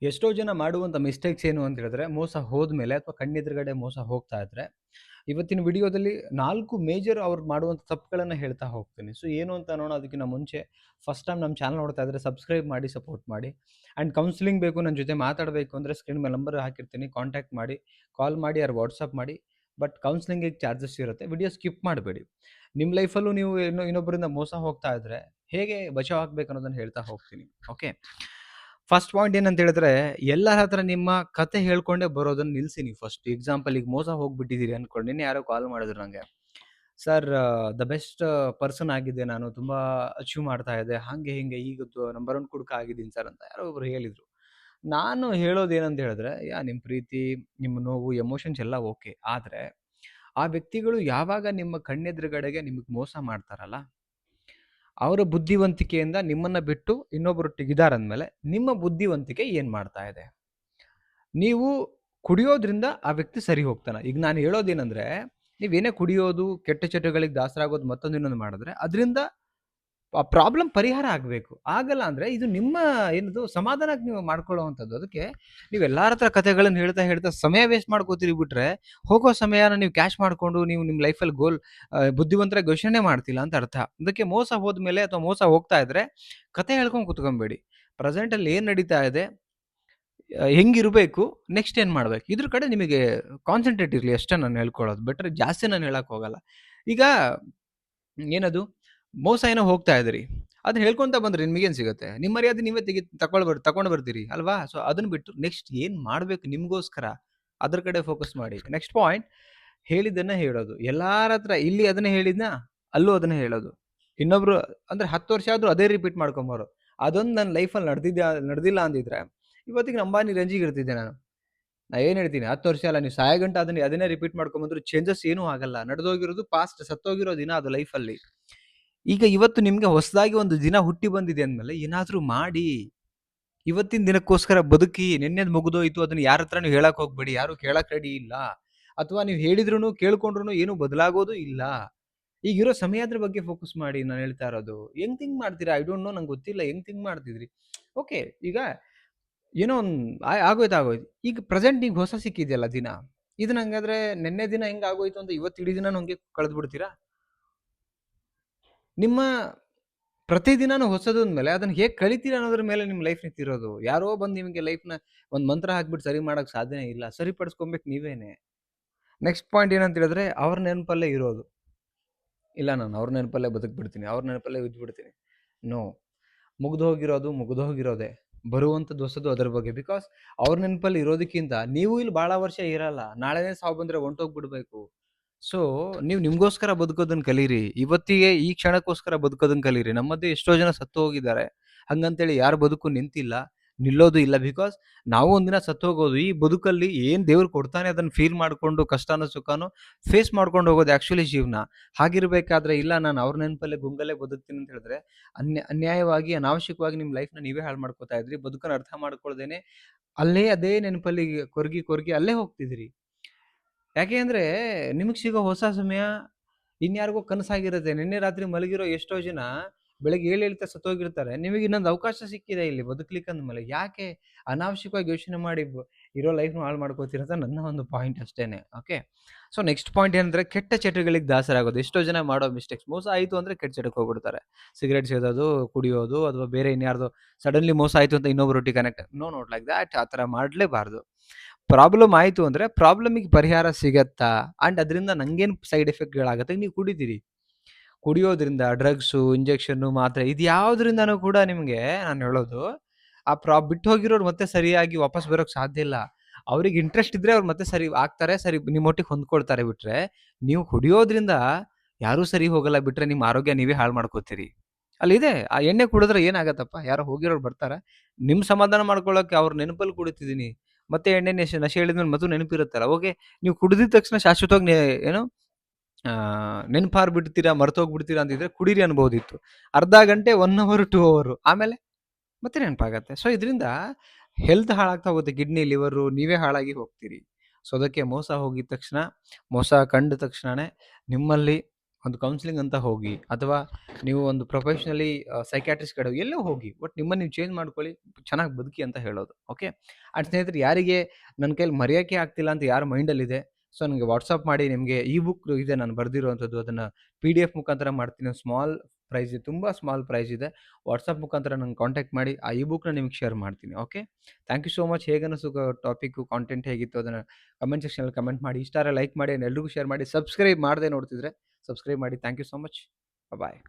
ಎಷ್ಟೋ ಜನ ಮಾಡುವಂಥ ಮಿಸ್ಟೇಕ್ಸ್ ಏನು ಅಂತ ಹೇಳಿದ್ರೆ, ಮೋಸ ಹೋದ್ಮೇಲೆ ಅಥವಾ ಕಣ್ಣೆದುರುಗಡೆ ಮೋಸ ಹೋಗ್ತಾ ಇದ್ರೆ, ಇವತ್ತಿನ ವಿಡಿಯೋದಲ್ಲಿ 4 ಮೇಜರ್ ಅವ್ರು ಮಾಡುವಂಥ ತಪ್ಪುಗಳನ್ನ ಹೇಳ್ತಾ ಹೋಗ್ತೀನಿ. ಸೊ ಏನು ಅಂತ ನೋಡೋಣ ಅದಕ್ಕಿಂತ ಮುಂಚೆ ಫಸ್ಟ್ ಟೈಮ್ ನಮ್ಮ ಚಾನಲ್ ನೋಡ್ತಾ ಇದ್ರೆ ಸಬ್ಸ್ಕ್ರೈಬ್ ಮಾಡಿ, ಸಪೋರ್ಟ್ ಮಾಡಿ. ಆ್ಯಂಡ್ ಕೌನ್ಸಿಲಿಂಗ್ ಬೇಕು, ನನ್ನ ಜೊತೆ ಮಾತಾಡಬೇಕು ಅಂದರೆ ಸ್ಕ್ರೀನ್ ಮೇಲೆ ನಂಬರ್ ಹಾಕಿರ್ತೀನಿ, ಕಾಂಟ್ಯಾಕ್ಟ್ ಮಾಡಿ, ಕಾಲ್ ಮಾಡಿ ಆರ್ ವಾಟ್ಸಪ್ ಮಾಡಿ. ಬಟ್ ಕೌನ್ಸಿಲಿಂಗಿಗೆ ಚಾರ್ಜಸ್ ಇರುತ್ತೆ. ವಿಡಿಯೋ ಸ್ಕಿಪ್ ಮಾಡಬೇಡಿ. ನಿಮ್ಮ ಲೈಫಲ್ಲೂ ನೀವು ಇನ್ನೊಬ್ಬರಿಂದ ಮೋಸ ಹೋಗ್ತಾ ಇದ್ರೆ ಹೇಗೆ ಬಚಾವ್ ಆಗ್ಬೇಕು ಅನ್ನೋದನ್ನ ಹೇಳ್ತಾ ಹೋಗ್ತೀನಿ. ಓಕೆ. ಫಸ್ಟ್ ಪಾಯಿಂಟ್ ಏನಂತ ಹೇಳಿದ್ರೆ, ಎಲ್ಲರ ಹತ್ರ ನಿಮ್ಮ ಕತೆ ಹೇಳ್ಕೊಂಡೇ ಬರೋದನ್ನ ನಿಲ್ಸಿ ನೀವು ಫಸ್ಟ್. ಎಕ್ಸಾಂಪಲ್, ಈಗ ಮೋಸ ಹೋಗ್ಬಿಟ್ಟಿದ್ದೀರಿ ಅನ್ಕೊಂಡು, ನಿನ್ನೆ ಯಾರೋ ಕಾಲ್ ಮಾಡಿದ್ರು ನಂಗೆ, ಸರ್ ದ ಬೆಸ್ಟ್ ಪರ್ಸನ್ ಆಗಿದ್ದೆ ನಾನು, ತುಂಬಾ ಅಚೀವ್ ಮಾಡ್ತಾ ಇದ್ದೆ, ಹಂಗೆ ಹಿಂಗೆ, ಈಗ ನಂಬರ್ 1 ಕುಡುಕ ಆಗಿದ್ದೀನಿ ಸರ್ ಅಂತ ಯಾರೋ ಒಬ್ರು ಹೇಳಿದ್ರು. ನಾನು ಹೇಳೋದು ಏನಂತ ಹೇಳಿದ್ರೆ, ನಿಮ್ಮ ಪ್ರೀತಿ, ನಿಮ್ಮ ನೋವು, ಎಮೋಷನ್ಸ್ ಎಲ್ಲ ಓಕೆ, ಆದ್ರೆ ಆ ವ್ಯಕ್ತಿಗಳು ಯಾವಾಗ ನಿಮ್ಮ ಕಣ್ಣೆದುರುಗಡೆಗೆ ನಿಮಗೆ ಮೋಸ ಮಾಡ್ತಾರಲ್ಲ, ಅವರ ಬುದ್ಧಿವಂತಿಕೆಯಿಂದ ನಿಮ್ಮನ್ನ ಬಿಟ್ಟು ಇನ್ನೊಬ್ಬರೊಟ್ಟಿಗಿದಾರಂದ್ಮೇಲೆ ನಿಮ್ಮ ಬುದ್ಧಿವಂತಿಕೆ ಏನ್ ಮಾಡ್ತಾ ಇದೆ? ನೀವು ಕುಡಿಯೋದ್ರಿಂದ ಆ ವ್ಯಕ್ತಿ ಸರಿ ಹೋಗ್ತಾನ? ಈಗ ನಾನು ಹೇಳೋದೇನಂದ್ರೆ, ನೀವೇನೇ ಕುಡಿಯೋದು, ಕೆಟ್ಟ ಚಟಗಳಿಗೆ ದಾಸರಾಗೋದು, ಮತ್ತೊಂದು ಇನ್ನೊಂದು ಮಾಡಿದ್ರೆ ಅದರಿಂದ ಆ ಪ್ರಾಬ್ಲಮ್ ಪರಿಹಾರ ಆಗಬೇಕು. ಆಗಲ್ಲ ಅಂದ್ರೆ ಇದು ನಿಮ್ಮ ಏನದು ಸಮಾಧಾನಕ್ಕೆ ನೀವು ಮಾಡ್ಕೊಳ್ಳುವಂಥದ್ದು. ಅದಕ್ಕೆ ನೀವು ಎಲ್ಲಾರ ಹತ್ರ ಕಥೆಗಳನ್ನು ಹೇಳ್ತಾ ಹೇಳ್ತಾ ಸಮಯ ವೇಸ್ಟ್ ಮಾಡ್ಕೋತೀರಿ ಬಿಟ್ರೆ, ಹೋಗೋ ಸಮಯನ ನೀವು ಕ್ಯಾಶ್ ಮಾಡ್ಕೊಂಡು ನೀವು ನಿಮ್ಮ ಲೈಫಲ್ಲಿ ಬುದ್ಧಿವಂತರಾಗಿ ಯೋಚನೆ ಮಾಡ್ತಿಲ್ಲ ಅಂತ ಅರ್ಥ. ಅದಕ್ಕೆ ಮೋಸ ಹೋದ್ಮೇಲೆ ಅಥವಾ ಮೋಸ ಹೋಗ್ತಾ ಇದ್ರೆ ಕತೆ ಹೇಳ್ಕೊಂಡು ಕುತ್ಕೊಂಬೇಡಿ. ಪ್ರೆಸೆಂಟಲ್ಲಿ ಏನು ನಡೀತಾ ಇದೆ, ಹೆಂಗಿರಬೇಕು, ನೆಕ್ಸ್ಟ್ ಏನು ಮಾಡ್ಬೇಕು, ಇದ್ರ ಕಡೆ ನಿಮಗೆ ಕಾನ್ಸಂಟ್ರೇಟ್ ಇರಲಿ ಅಷ್ಟೇ ನಾನು ಹೇಳ್ಕೊಳ್ಳೋದು. ಬೆಟರ್ ಜಾಸ್ತಿ ನಾನು ಹೇಳಕ್ ಹೋಗಲ್ಲ. ಈಗ ಏನದು ಮೋಸ ಏನೋ ಹೋಗ್ತಾ ಇದ್ರಿ, ಅದನ್ನ ಹೇಳ್ಕೊಂತ ಬಂದ್ರಿ, ನಿಮಗೇನು ಸಿಗುತ್ತೆ? ನಿಮ್ಮ ಮರ್ಯಾದೆ ನೀವೇ ತಗೊಂಡು ಬರ್ತೀರಿ ಅಲ್ವಾ? ಸೊ ಅದನ್ನ ಬಿಟ್ಟು ನೆಕ್ಸ್ಟ್ ಏನು ಮಾಡಬೇಕು ನಿಮಗೋಸ್ಕರ, ಅದ್ರ ಕಡೆ ಫೋಕಸ್ ಮಾಡಿ. ನೆಕ್ಸ್ಟ್ ಪಾಯಿಂಟ್, ಹೇಳಿದ್ದನ್ನ ಹೇಳೋದು. ಎಲ್ಲಾರ ಹತ್ರ ಇಲ್ಲಿ ಅದನ್ನೇ ಹೇಳಿದ್ನಾ, ಅಲ್ಲೂ ಅದನ್ನೇ ಹೇಳೋದು. ಇನ್ನೊಬ್ರು ಅಂದ್ರೆ 10 ವರ್ಷ ಆದ್ರೂ ಅದೇ ರಿಪೀಟ್ ಮಾಡ್ಕೊಂಬಾರು. ಅದೊಂದು ನನ್ನ ಲೈಫಲ್ಲಿ ನಡೆದಿಲ್ಲ ಅಂದಿದ್ರೆ ಇವತ್ತಿಗೆ ಅಂಬಾನಿ ರೇಂಜಿಗೆ ಇರ್ತಿದ್ದೆ ನಾನು. ನಾ ಏನು ಹೇಳ್ತೀನಿ, 10 ವರ್ಷ ಅಲ್ಲ, ನೀವು ಸಾಯಗಂಟ ಅದನ್ನೇ ರಿಪೀಟ್ ಮಾಡ್ಕೊಂಬಂದ್ರು ಚೇಂಜಸ್ ಏನೂ ಆಗಲ್ಲ. ನಡೆದೋಗಿರೋದು ಪಾಸ್ಟ್, ಸತ್ತೋಗಿರೋ ದಿನ ಅದು ಲೈಫಲ್ಲಿ. ಈಗ ಇವತ್ತು ನಿಮ್ಗೆ ಹೊಸದಾಗಿ ಒಂದು ದಿನ ಹುಟ್ಟಿ ಬಂದಿದೆ ಅಂದ್ಮೇಲೆ ಏನಾದ್ರೂ ಮಾಡಿ. ಇವತ್ತಿನ ದಿನಕ್ಕೋಸ್ಕರ ಬದುಕಿ. ನಿನ್ನೆದ್ ಮುಗಿದೋಯ್ತು, ಅದನ್ನ ಯಾರ ಹತ್ರನೂ ಹೇಳಕ್ ಹೋಗ್ಬೇಡಿ, ಯಾರು ಕೇಳಕ್ ರೆಡಿ ಇಲ್ಲ. ಅಥವಾ ನೀವು ಹೇಳಿದ್ರು ಕೇಳ್ಕೊಂಡ್ರು ಏನು ಬದಲಾಗೋದು ಇಲ್ಲ. ಈಗಿರೋ ಸಮಯದ್ರ ಬಗ್ಗೆ ಫೋಕಸ್ ಮಾಡಿ. ನಾನು ಹೇಳ್ತಾ ಇರೋದು, ಹೆಂಗ್ ಥಿಂಕ್ ಮಾಡ್ತೀರಾ? ಐ ಡೋಂಟ್ ನೋ, ನಂಗೆ ಗೊತ್ತಿಲ್ಲ ಹೆಂಗ್ ಥಿಂಕ್ ಮಾಡ್ತಿದ್ರಿ. ಓಕೆ, ಈಗ ಏನೋ ಒಂದು ಆಗೋಯ್ತು. ಈಗ ಪ್ರೆಸೆಂಟ್ ನಿಂಗೆ ಹೊಸ ಸಿಕ್ಕಿದೆಯಲ್ಲ ದಿನ, ಇದನ್ನ ಹಂಗಾದ್ರೆ ನಿನ್ನೆ ದಿನ ಹೆಂಗ್ ಆಗೋಯ್ತು ಅಂತ ಇವತ್ತು ಇಡೀ ದಿನ ಹಂಗೆ ಕಳೆದು ಬಿಡ್ತೀರಾ? ನಿಮ್ಮ ಪ್ರತಿದಿನಾನು ಹೊಸದು ಅಂದ್ಮೇಲೆ ಅದನ್ನ ಹೇಗೆ ಕಳಿತೀರಾ ಅನ್ನೋದ್ರ ಮೇಲೆ ನಿಮ್ಮ ಲೈಫ್ ನಿಂತಿರೋದು. ಯಾರೋ ಬಂದು ನಿಮಗೆ ಲೈಫ್ನ ಒಂದು ಮಂತ್ರ ಹಾಕ್ಬಿಟ್ಟು ಸರಿ ಮಾಡಕ್ ಸಾಧ್ಯನೇ ಇಲ್ಲ. ಸರಿಪಡಿಸ್ಕೊಬೇಕು ನೀವೇನೆ. ನೆಕ್ಸ್ಟ್ ಪಾಯಿಂಟ್ ಏನಂತ ಹೇಳಿದ್ರೆ, ಅವ್ರ ನೆನಪಲ್ಲೇ ಇರೋದು. ಇಲ್ಲ, ನಾನು ಅವ್ರ ನೆನಪಲ್ಲೇ ಬದುಕ್ಬಿಡ್ತೀನಿ, ಅವ್ರ ನೆನಪಲ್ಲೇ ಇದ್ಬಿಡ್ತೀನಿ. ನೋ. ಮುಗ್ದೋಗಿರೋದೇ. ಬರುವಂಥದ್ದು ಹೊಸದು ಅದರ ಬಗ್ಗೆ. ಬಿಕಾಸ್ ಅವ್ರ ನೆನಪಲ್ಲಿ ಇರೋದಕ್ಕಿಂತ ನೀವು ಇಲ್ಲಿ ಭಾಳ ವರ್ಷ ಇರಲ್ಲ. ನಾಳೆನೇ ಸಾವು ಬಂದ್ರೆ ಹೊಂಟೋಗ್ಬಿಡ್ಬೇಕು. ಸೊ ನೀವು ನಿಮ್ಗೋಸ್ಕರ ಬದುಕೋದನ್ನ ಕಲೀರಿ. ಇವತ್ತಿಗೆ ಈ ಕ್ಷಣಕ್ಕೋಸ್ಕರ ಬದುಕೋದನ್ನ ಕಲೀರಿ. ನಮ್ಮ ಮಧ್ಯೆ ಎಷ್ಟೋ ಜನ ಸತ್ತು ಹೋಗಿದ್ದಾರೆ. ಹಂಗಂತೇಳಿ ಯಾರ ಬದುಕು ನಿಂತಿಲ್ಲ, ನಿಲ್ಲೋದು ಇಲ್ಲ. ಬಿಕಾಸ್ ನಾವು ಒಂದಿನ ಸತ್ತು ಹೋಗೋದು. ಈ ಬದುಕಲ್ಲಿ ಏನ್ ದೇವ್ರು ಕೊಡ್ತಾನೆ ಅದನ್ನ ಫೀಲ್ ಮಾಡ್ಕೊಂಡು, ಕಷ್ಟನೋ ಸುಖನೋ ಫೇಸ್ ಮಾಡ್ಕೊಂಡು ಹೋಗೋದು ಆಕ್ಚುಲಿ ಜೀವನ. ಹಾಗಿರ್ಬೇಕಾದ್ರೆ ಇಲ್ಲ ನಾನು ಅವ್ರ ನೆನಪಲ್ಲೇ ಗುಂಗಲ್ಲೇ ಬದುಕ್ತೀನಿ ಅಂತ ಹೇಳಿದ್ರೆ ಅನ್ಯಾಯವಾಗಿ, ಅನಾವಶ್ಯಕವಾಗಿ ನಿಮ್ಮ ಲೈಫ್ನ ನೀವೇ ಹಾಳು ಮಾಡ್ಕೋತಾ ಇದ್ರಿ. ಬದುಕನ್ನ ಅರ್ಥ ಮಾಡ್ಕೊಳ್ದೇನೆ ಅದೇ ನೆನಪಲ್ಲಿ ಕೊರ್ಗಿ ಅಲ್ಲೇ ಹೋಗ್ತಿದ್ರಿ. ಯಾಕೆ ಅಂದ್ರೆ ನಿಮಗೆ ಸಿಗೋ ಹೊಸ ಸಮಯ ಇನ್ಯಾರಿಗೋ ಕನಸಾಗಿರುತ್ತೆ. ನಿನ್ನೆ ರಾತ್ರಿ ಮಲಗಿರೋ ಎಷ್ಟೋ ಜನ ಬೆಳಗ್ಗೆ ಏಳೇಳ್ತಾ ಸತ್ತೋಗಿರ್ತಾರೆ. ನಿಮಗೆ ಇನ್ನೊಂದು ಅವಕಾಶ ಸಿಕ್ಕಿದೆ ಇಲ್ಲಿ ಬದುಕ್ಲಿಕ್ಕೆ ಅಂದ್ಮೇಲೆ ಯಾಕೆ ಅನಾವಶ್ಯಕವಾಗಿ ಯೋಚನೆ ಮಾಡಿ ಇರೋ ಲೈಫ್ನ ಹಾಳು ಮಾಡ್ಕೋತೀರ ಅಂತ ನನ್ನ ಒಂದು ಪಾಯಿಂಟ್ ಅಷ್ಟೇನೆ. ಓಕೆ. ಸೊ ನೆಕ್ಸ್ಟ್ ಪಾಯಿಂಟ್ ಏನಂದ್ರೆ, ಕೆಟ್ಟ ಚಟಗಳಿಗೆ ದಾಸರಾಗೋದು. ಎಷ್ಟೋ ಜನ ಮಾಡೋ ಮಿಸ್ಟೇಕ್ಸ್, ಮೋಸ ಆಯಿತು ಅಂದ್ರೆ ಕೆಟ್ಟ ಚಟಕ್ಕೆ ಹೋಗ್ಬಿಡ್ತಾರೆ. ಸಿಗರೇಟ್ ಸೇದೋದು, ಕುಡಿಯೋದು, ಅಥವಾ ಬೇರೆ ಇನ್ಯಾರ್ದು ಸಡನ್ಲಿ ಮೋಸ ಆಯಿತು ಅಂತ ಇನ್ನೊಬ್ಬರೊಟ್ಟಿಗೆ ಕನೆಕ್ಟ್. Note like that. ಆ ಥರ ಮಾಡಲೇಬಾರ್ದು. ಪ್ರಾಬ್ಲಮ್ ಆಯಿತು ಅಂದರೆ ಪ್ರಾಬ್ಲಮಿಗೆ ಪರಿಹಾರ ಸಿಗತ್ತಾ, ಆ್ಯಂಡ್ ಅದರಿಂದ ನಂಗೇನು ಸೈಡ್ ಎಫೆಕ್ಟ್ಗಳಾಗುತ್ತೆ. ನೀವು ಕುಡಿತೀರಿ, ಕುಡಿಯೋದ್ರಿಂದ ಡ್ರಗ್ಸು, ಇಂಜೆಕ್ಷನ್ನು, ಮಾತ್ರೆ, ಇದು ಯಾವುದರಿಂದನೂ ಕೂಡ ನಿಮಗೆ ನಾನು ಹೇಳೋದು, ಆ ಬಿಟ್ಟು ಹೋಗಿರೋರು ಮತ್ತೆ ಸರಿಯಾಗಿ ವಾಪಸ್ ಬರೋಕ್ಕೆ ಸಾಧ್ಯ ಇಲ್ಲ. ಅವ್ರಿಗೆ ಇಂಟ್ರೆಸ್ಟ್ ಇದ್ದರೆ ಅವ್ರು ಮತ್ತೆ ಸರಿ ಆಗ್ತಾರೆ, ಸರಿ ನಿಮ್ಮೊಟ್ಟಿಗೆ ಹೊಂದ್ಕೊಳ್ತಾರೆ. ಬಿಟ್ಟರೆ ನೀವು ಕುಡಿಯೋದ್ರಿಂದ ಯಾರೂ ಸರಿ ಹೋಗಲ್ಲ. ಬಿಟ್ಟರೆ ನಿಮ್ಮ ಆರೋಗ್ಯ ನೀವೇ ಹಾಳು ಮಾಡ್ಕೋತೀರಿ. ಅಲ್ಲಿದೆ, ಆ ಎಣ್ಣೆ ಕುಡಿದ್ರೆ ಏನಾಗತ್ತಪ್ಪ? ಯಾರೋ ಹೋಗಿರೋರು ಬರ್ತಾರೆ. ನಿಮ್ಮ ಸಮಾಧಾನ ಮಾಡ್ಕೊಳ್ಳೋಕೆ ಅವ್ರ ನೆನಪಲ್ಲಿ ಕುಡಿತಿದ್ದೀನಿ. ಮತ್ತೆ ಎಣ್ಣೆ ನಶೆ ಹೇಳಿದ್ಮೇಲೆ ಮತ್ತು ನೆನಪಿರುತ್ತಲ್ಲ. ಓಕೆ, ನೀವು ಕುಡಿದಿದ ತಕ್ಷಣ ಶಾಶ್ವತವಾಗಿ ಏನು ನೆನಪಾರ್ ಬಿಡ್ತೀರಾ, ಮರ್ತೋಗ್ಬಿಡ್ತೀರಾ ಅಂತಿದ್ರೆ ಕುಡೀರಿ ಅನ್ಬೋದಿತ್ತು. ಅರ್ಧ ಗಂಟೆ, 1 ಅವರ್, 2 ಅವರ್, ಆಮೇಲೆ ಮತ್ತೆ ನೆನಪಾಗತ್ತೆ. ಸೊ ಇದರಿಂದ ಹೆಲ್ತ್ ಹಾಳಾಗ್ತಾ ಹೋಗುತ್ತೆ. ಕಿಡ್ನಿ, ಲಿವರು, ನೀವೇ ಹಾಳಾಗಿ ಹೋಗ್ತೀರಿ. ಸೊ ಅದಕ್ಕೆ ಮೋಸ ಹೋಗಿದ ತಕ್ಷಣ, ಮೋಸ ಕಂಡ ತಕ್ಷಣನೇ ನಿಮ್ಮಲ್ಲಿ ಒಂದು ಕೌನ್ಸಿಲಿಂಗ್ ಅಂತ ಹೋಗಿ, ಅಥವಾ ನೀವು ಒಂದು ಪ್ರೊಫೆಷನಲಿ ಸೈಕ್ಯಾಟ್ರಿಸ್ಟ್ ಕಡೆ ಎಲ್ಲೋ ಹೋಗಿ, ಬಟ್ ನಿಮ್ಮನ್ನು ನೀವು ಚೇಂಜ್ ಮಾಡ್ಕೊಳ್ಳಿ, ಚೆನ್ನಾಗಿ ಬದುಕಿ ಅಂತ ಹೇಳೋದು. ಓಕೆ. ಆ್ಯಂಡ್ ಸ್ನೇಹಿತರೆ, ಯಾರಿಗೆ ನನ್ನ ಕೈಲಿ ಮರೆಯೋಕ್ಕೆ ಆಗ್ತಿಲ್ಲ ಅಂತ ಯಾರ ಮೈಂಡಲ್ಲಿದೆ, ಸೊ ನನಗೆ ವಾಟ್ಸಪ್ ಮಾಡಿ. ನಿಮಗೆ ಇ ಬುಕ್ ಇದೆ ನಾನು ಬರೆದಿರುವಂಥದ್ದು, ಅದನ್ನು PDF ಮುಖಾಂತರ ಮಾಡ್ತೀನಿ. ಸ್ಮಾಲ್ ಪ್ರೈಸ್, ತುಂಬ ಸ್ಮಾಲ್ ಪ್ರೈಸ್ ಇದೆ. ವಾಟ್ಸಪ್ ಮುಖಾಂತರ ನಂಗೆ ಕಾಂಟ್ಯಾಕ್ಟ್ ಮಾಡಿ, ಆ ಇ ಬುಕ್ನ ನಿಮಗೆ ಶೇರ್ ಮಾಡ್ತೀನಿ. Okay. Thank you so much. ಹೇಗನ್ನಿಸ್ತು ಟಾಪಿಕ್ಕು, ಕಾಂಟೆಂಟ್ ಹೇಗಿತ್ತು ಅದನ್ನು ಕಮೆಂಟ್ ಸೆಕ್ಷನಲ್ಲಿ ಕಮೆಂಟ್ ಮಾಡಿ. ಇಷ್ಟ ಆದರೆ ಲೈಕ್ ಮಾಡಿ, ಎಲ್ರಿಗೂ ಶೇರ್ ಮಾಡಿ. ಸಬ್ಸ್ಕ್ರೈಬ್ ಮಾಡದೆ ನೋಡ್ತಿದ್ರೆ ಸಬ್ಸ್ಕ್ರೈಬ್ ಮಾಡಿ. Thank you so much. Bye.